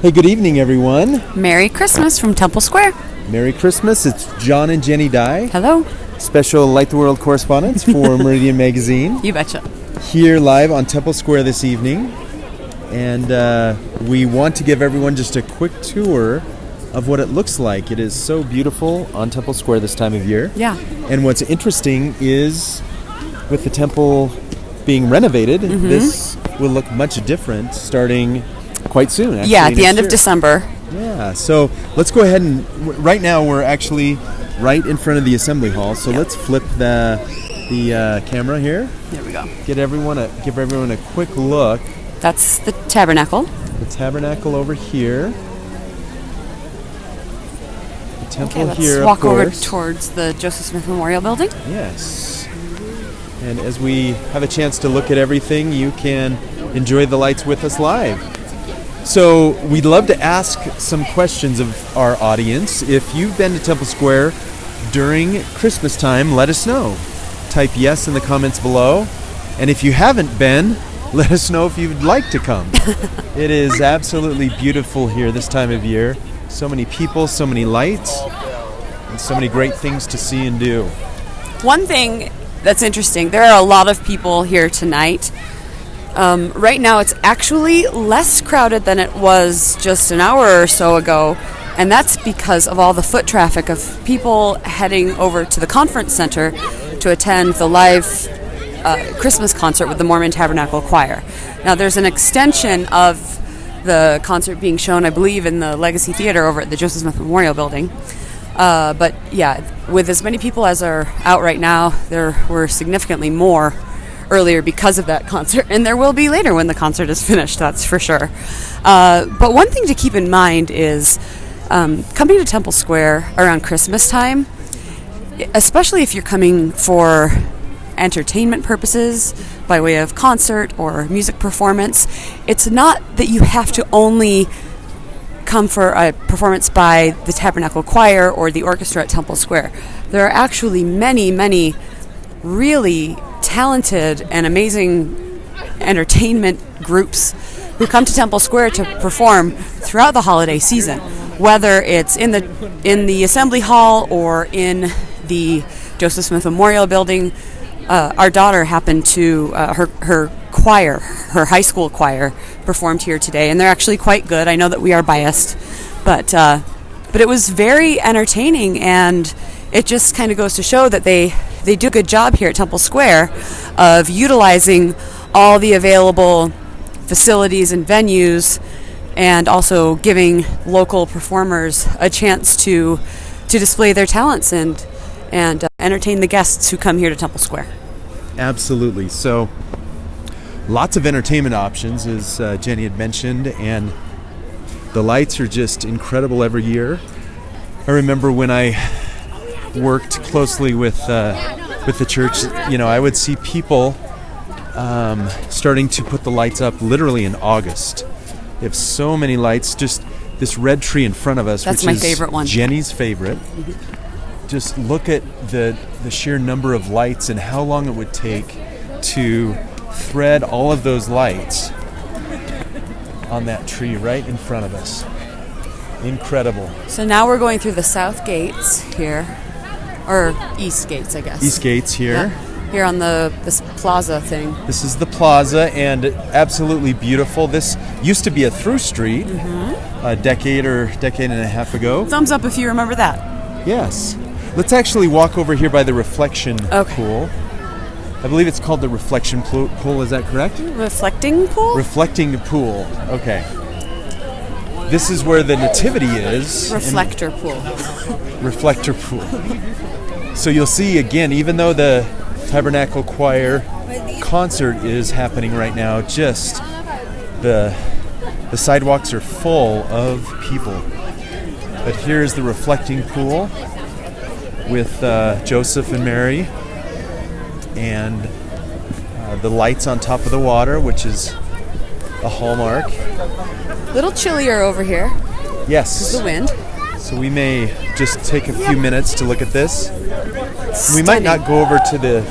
Hey, good evening, everyone. Merry Christmas from Temple Square. Merry Christmas. It's John and Jenny Dye. Hello. Special Light the World correspondents for Meridian Magazine. You betcha. Here live on Temple Square this evening. And we want to give everyone just a quick tour of what it looks like. It is so beautiful on Temple Square this time of year. Yeah. And what's interesting is with the temple being renovated, this will look much different starting quite soon. Actually, at the end of December. Yeah, so let's go ahead and right now we're actually right in front of the assembly hall. So let's flip the camera here. There we go. Give everyone a quick look. That's the tabernacle. The tabernacle over here. The temple let's here, walk of course. over towards the Joseph Smith Memorial Building. Yes. And as we have a chance to look at everything, you can enjoy the lights with us live. So we'd love to ask some questions of our audience. If you've been to Temple Square during Christmas time, let us know. Type yes in the comments below. And if you haven't been, let us know if you'd like to come. It is absolutely beautiful here this time of year. So many people, so many lights, and so many great things to see and do. One thing that's interesting, there are a lot of people here tonight. Right now it's actually less crowded than it was just an hour or so ago, and that's because of all the foot traffic of people heading over to the conference center to attend the live Christmas concert with the Mormon Tabernacle Choir. Now there's an extension of the concert being shown, I believe, in the Legacy Theater over at the Joseph Smith Memorial Building. But yeah, with as many people as are out right now, there were significantly more earlier because of that concert, and there will be later when the concert is finished, that's for sure. But one thing to keep in mind is coming to Temple Square around Christmas time, especially if you're coming for entertainment purposes by way of concert or music performance, it's not that you have to only come for a performance by the Tabernacle Choir or the orchestra at Temple Square. There are actually many, many really talented and amazing entertainment groups who come to Temple Square to perform throughout the holiday season, whether it's in the assembly hall or in the Joseph Smith Memorial Building. Our daughter happened to her choir, her high school choir, performed here today, and they're actually quite good. I know that we are biased, but it was very entertaining, and it just kind of goes to show that they do a good job here at Temple Square of utilizing all the available facilities and venues, and also giving local performers a chance to display their talents and entertain the guests who come here to Temple Square. Absolutely. So lots of entertainment options, as Jenny had mentioned, and the lights are just incredible every year. I remember when I worked closely with the church, I would see people starting to put the lights up literally in August. They have so many lights, just this red tree in front of us, That's which my is favorite one. Jenny's favorite. Just look at the sheer number of lights and how long it would take to thread all of those lights on that tree right in front of us. Incredible. So now we're going through the south gates here, or east gates, I guess. East gates here. Yeah. Here on this plaza thing. This is the plaza, and absolutely beautiful. This used to be a through street a decade and a half ago. Thumbs up if you remember that. Yes. Let's actually walk over here by the reflection pool. I believe it's called the reflection pool. Is that correct? Reflecting pool? Reflecting pool. Okay. This is where the nativity is. Reflector pool. Reflector pool. So you'll see, again, even though the Tabernacle Choir concert is happening right now, just the sidewalks are full of people. But here's the reflecting pool with Joseph and Mary, and the lights on top of the water, which is a hallmark. Little chillier over here. Yes. The wind. So we may just take a few minutes to look at this. Stunning. We might not go over to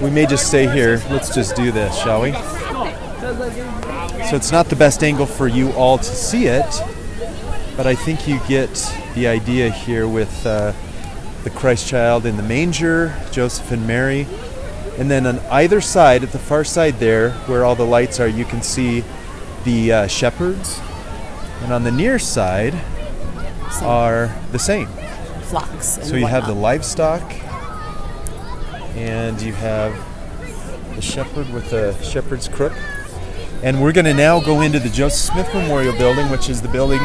we may just stay here. Let's just do this, shall we? So So it's not the best angle for you all to see it, but I think you get the idea here with the Christ child in the manger, Joseph and Mary. And then on either side, at the far side there, where all the lights are, you can see the shepherds. And on the near side are the same. Flocks. So you have the livestock, and you have the shepherd with the shepherd's crook. And we're going to now go into the Joseph Smith Memorial Building, which is the building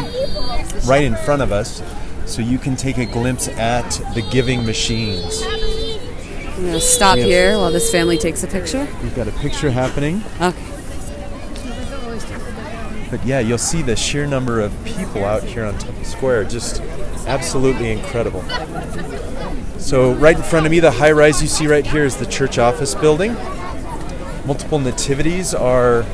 right in front of us, so you can take a glimpse at the giving machines. I'm going to stop here while this family takes a picture. We've got a picture happening. Okay. But yeah, you'll see the sheer number of people out here on Temple Square. Just absolutely incredible. So right in front of me, the high rise you see right here is the church office building. Multiple nativities are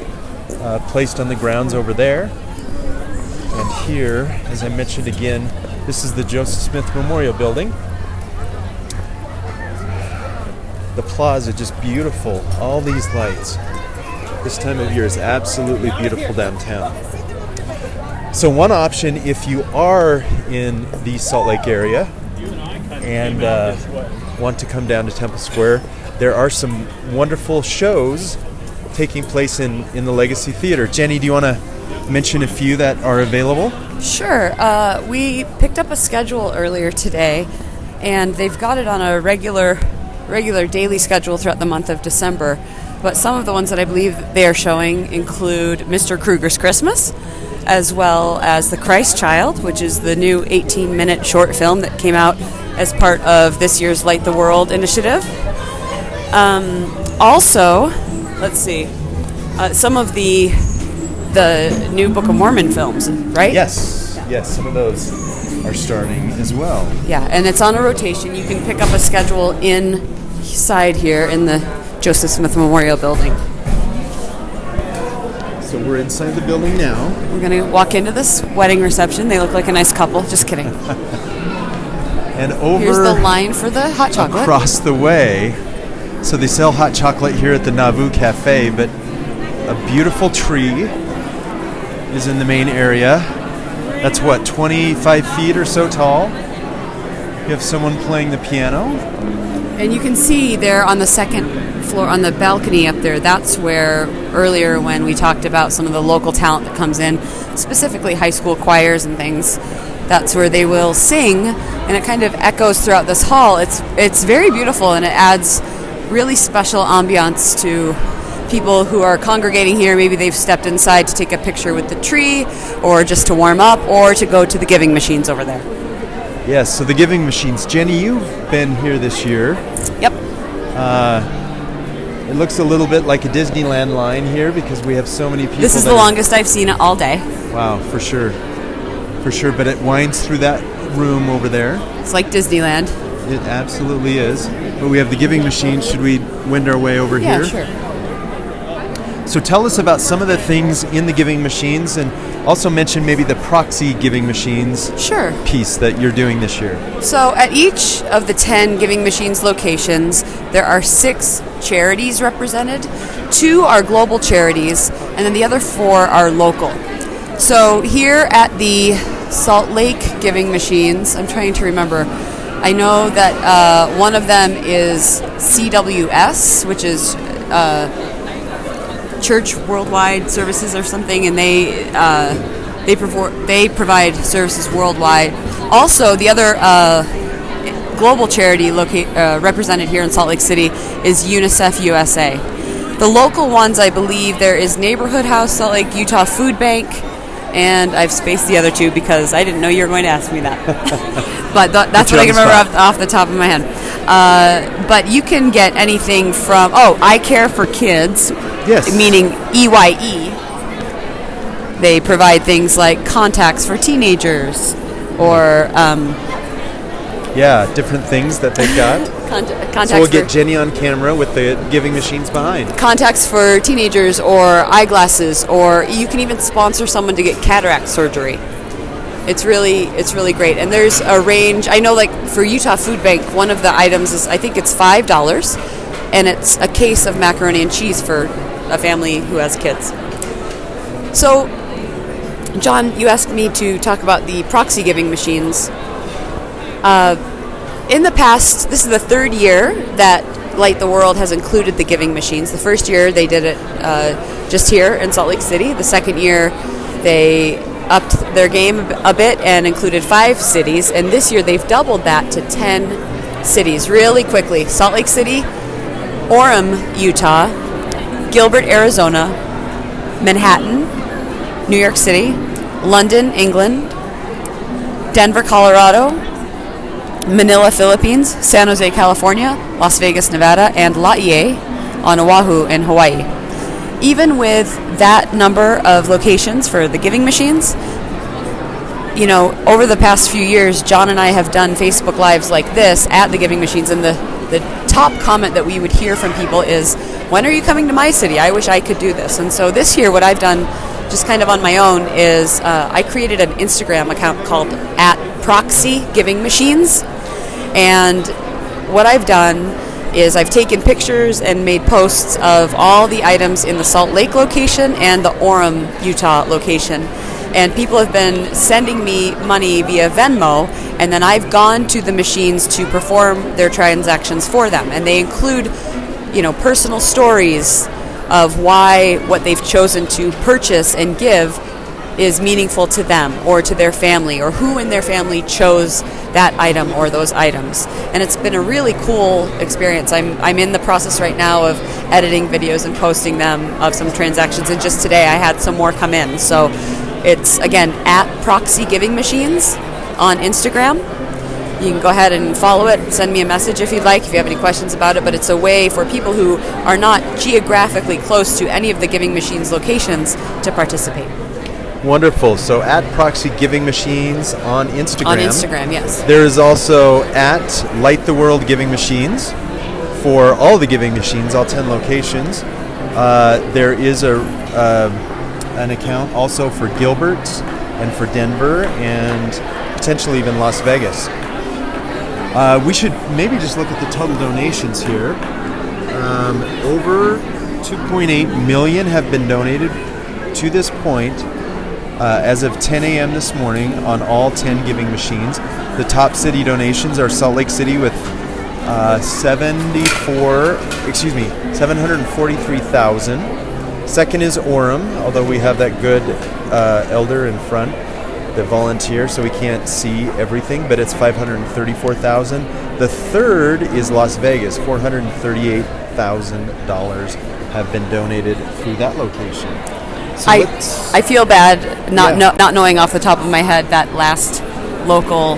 placed on the grounds over there. And here, as I mentioned again, this is the Joseph Smith Memorial Building. The plaza, just beautiful. All these lights. This time of year is absolutely beautiful downtown. So one option, if you are in the Salt Lake area and want to come down to Temple Square, there are some wonderful shows taking place in the Legacy Theater. Jenny, do you want to mention a few that are available? Sure. We picked up a schedule earlier today, and they've got it on a regular daily schedule throughout the month of December. But some of the ones that I believe they are showing include Mr. Kruger's Christmas, as well as The Christ Child, which is the new 18-minute short film that came out as part of this year's Light the World initiative. Also, let's see, some of the new Book of Mormon films, right? Yes, some of those are starting as well. Yeah, and it's on a rotation. You can pick up a schedule inside here in the Joseph Smith Memorial Building. So we're inside the building now. We're going to walk into this wedding reception. They look like a nice couple. Just kidding. And over here's the line for the hot chocolate. Across the way. So they sell hot chocolate here at the Nauvoo Cafe, but a beautiful tree is in the main area. That's what, 25 feet or so tall? You have someone playing the piano. And you can see there on the second floor, on the balcony up there, that's where earlier when we talked about some of the local talent that comes in, specifically high school choirs and things, that's where they will sing, and it kind of echoes throughout this hall. It's very beautiful, and it adds really special ambiance to people who are congregating here. Maybe they've stepped inside to take a picture with the tree, or just to warm up, or to go to the giving machines over there. Yes, so the giving machines. Jenny, you've been here this year. Yep. It looks a little bit like a Disneyland line here because we have so many people. This is the longest I've seen it all day. Wow, for sure. For sure, but it winds through that room over there. It's like Disneyland. It absolutely is. But we have the giving machine. Should we wend our way over here? Yeah, sure. So tell us about some of the things in the giving machines, and also mention maybe the proxy giving machines piece that you're doing this year. So at each of the 10 giving machines locations, there are 6 charities represented. 2 are global charities, and then the other 4 are local. So here at the Salt Lake giving machines, I'm trying to remember, I know that one of them is CWS, which is Church Worldwide Services or something, and they provide services worldwide. Also, the other global charity represented here in Salt Lake City is UNICEF USA. The local ones, I believe, there is Neighborhood House, Salt Lake, Utah Food Bank, and I've spaced the other 2 because I didn't know you were going to ask me that. But that's what I can remember off the top of my head. But you can get anything from, I Care for Kids, meaning EYE. They provide things like contacts for teenagers or... different things that they've got. Contacts so we'll get Jenny on camera with the giving machines behind. Contacts for teenagers or eyeglasses, or you can even sponsor someone to get cataract surgery. It's really great. And there's a range. I know, like for Utah Food Bank, one of the items is, I think it's $5, and it's a case of macaroni and cheese for a family who has kids. So, John, you asked me to talk about the proxy giving machines. In the past, this is the third year that Light the World has included the giving machines. The first year they did it just here in Salt Lake City. The second year they upped their game a bit and included 5 cities. And this year they've doubled that to 10 cities really quickly. Salt Lake City, Orem, Utah, Gilbert, Arizona, Manhattan, New York City, London, England, Denver, Colorado, Manila, Philippines, San Jose, California, Las Vegas, Nevada, and Laie on Oahu in Hawaii. Even with that number of locations for the giving machines, you know, over the past few years, John and I have done Facebook Lives like this at the giving machines, and the top comment that we would hear from people is, when are you coming to my city? I wish I could do this. And so this year what I've done just kind of on my own is I created an Instagram account called @ProxyGivingMachines. And what I've done is I've taken pictures and made posts of all the items in the Salt Lake location and the Orem, Utah location. And people have been sending me money via Venmo, and then I've gone to the machines to perform their transactions for them. And they include, you know, personal stories of why what they've chosen to purchase and give is meaningful to them or to their family, or who in their family chose that item or those items. And it's been a really cool experience. I'm in the process right now of editing videos and posting them of some transactions, and just today I had some more come in. So it's, again, @ProxyGivingMachines on Instagram. You can go ahead and follow it, send me a message if you'd like, if you have any questions about it, but it's a way for people who are not geographically close to any of the giving machines locations to participate. Wonderful. So @ProxyGivingMachines on Instagram. On Instagram, yes. There is also @LightTheWorld Giving Machines for all the giving machines, all 10 locations. There is an account also for Gilbert and for Denver and potentially even Las Vegas. We should maybe just look at the total donations here. Over 2.8 million have been donated to this point as of 10 a.m. this morning on all 10 giving machines. The top city donations are Salt Lake City with 743,000. Second is Orem, although we have that good elder in front, the volunteer, so we can't see everything, but it's 534,000. The third is Las Vegas. $438,000 have been donated through that location. So I feel bad not knowing off the top of my head that last local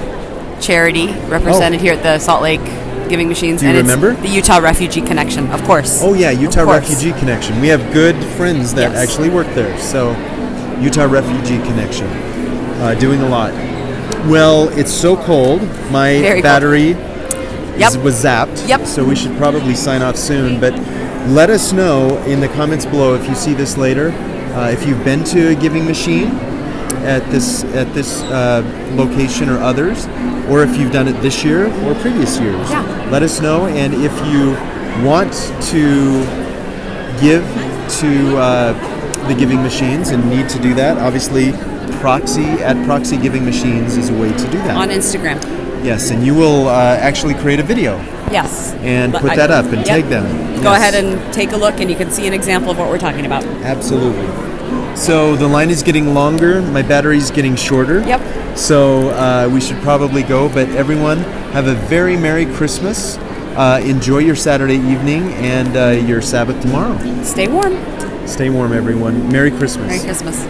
charity represented here at the Salt Lake Giving Machines. Do you remember? It's the Utah Refugee Connection, of course. Oh yeah, Utah Refugee Connection. We have good friends that actually work there. So Utah Refugee Connection, doing a lot. Well, it's so cold. My battery was zapped. Yep. So we should probably sign off soon. But let us know in the comments below if you see this later. If you've been to a giving machine at this location or others, or if you've done it this year or previous years, let us know. And if you want to give to the giving machines and need to do that, obviously @ProxyGivingMachines is a way to do that. On Instagram. Yes, and you will actually create a video. Yes. And put that up and tag them. Go ahead and take a look and you can see an example of what we're talking about. Absolutely. So the line is getting longer. My battery's getting shorter. Yep. So we should probably go. But everyone, have a very Merry Christmas. Enjoy your Saturday evening and your Sabbath tomorrow. Stay warm. Stay warm, everyone. Merry Christmas. Merry Christmas.